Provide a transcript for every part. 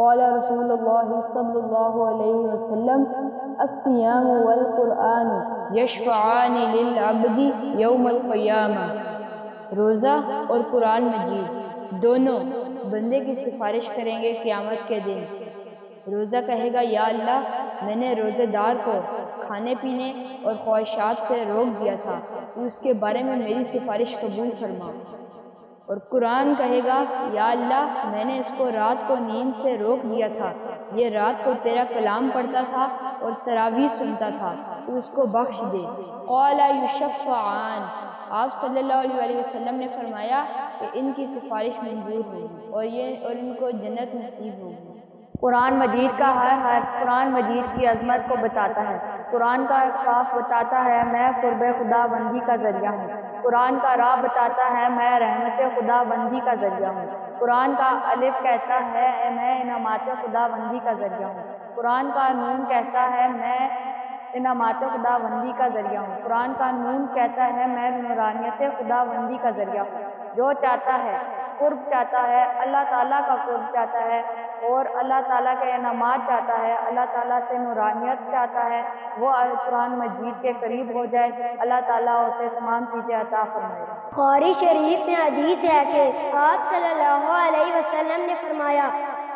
قال رسول اللہ صلی اللہ علیہ وسلم الصیام والقرآن یشفعان للعبد یوم القیامہ، روزہ اور قرآن مجید دونوں بندے کی سفارش کریں گے قیامت کے دن۔ روزہ کہے گا یا اللہ، میں نے روزے دار کو کھانے پینے اور خواہشات سے روک دیا تھا، تو اس کے بارے میں میری سفارش قبول فرما۔ اور قرآن کہے گا یا اللہ، میں نے اس کو رات کو نیند سے روک دیا تھا، یہ رات کو تیرا کلام پڑھتا تھا اور تراویح سنتا تھا، تو اس کو بخش دے۔ قال یشفعان، آپ صلی اللہ علیہ وسلم نے فرمایا کہ ان کی سفارش منظور ہوگی اور ان کو جنت نصیب ہوگی۔ قرآن مجید کا ہر حرف قرآن مجید کی عظمت کو بتاتا ہے۔ قرآن کا کاف بتاتا ہے میں قرب خدا بندی کا ذریعہ ہوں۔ قرآن کا را بتاتا ہے میں رحمت خدا بندی کا ذریعہ ہوں۔ قرآن کا الف کہتا ہے میں انعامات خدا بندی کا ذریعہ ہوں۔ قرآن کا نون کہتا ہے میں انعامات خدا بندی کا ذریعہ ہوں۔ قرآن کا نون کہتا ہے میں نورانیت خدا بندی کا ذریعہ ہوں۔ جو چاہتا ہے قرب چاہتا ہے، اللہ تعالیٰ کا قرب چاہتا ہے اور اللہ تعالیٰ کے انعامات چاہتا ہے، اللہ تعالیٰ سے نورانیت چاہتا ہے، وہ قرآن مجید کے قریب ہو جائے، اللہ تعالیٰ اسے تمام چیزیں عطا فرمائے۔ بخاری شریف میں حدیث ہے کہ آپ صلی اللہ علیہ وسلم نے فرمایا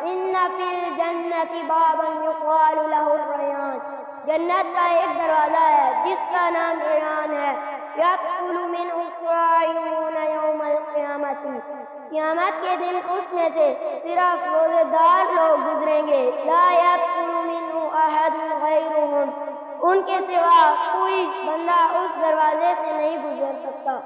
ان فی الجنت بابا یقال له الریان، جنت کا ایک دروازہ ہے جس کا نام ریان ہے، یدخل منہ الصائمون یوم القیامۃ، قیامت کے دن اس میں سے صرف روزے دار لوگ گزریں گے، لا یدخل منہ احد غیرہم، ان کے سوا کوئی بندہ اس دروازے سے نہیں گزر سکتا۔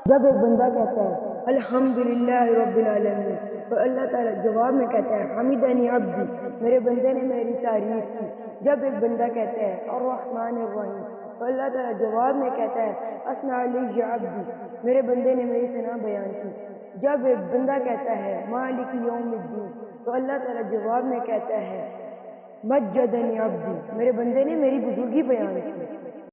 جب ایک بندہ کہتا ہے الحمدللہ رب العالمین، تو اللہ تعالیٰ جواب میں کہتا ہے حمدنی عبدی، میرے بندے نے میری تعریف کی۔ جب ایک بندہ کہتا ہے الرحمن الرحیم، تو اللہ تعالیٰ جواب میں کہتا ہے اثنی علی عبدی، میرے بندے نے میری ثنا بیان کی۔ جب ایک بندہ کہتا ہے مالک یوم الدین، تو اللہ تعالیٰ جواب میں کہتا ہے مجدنی عبدی، میرے بندے نے میری بزرگی بیان کی۔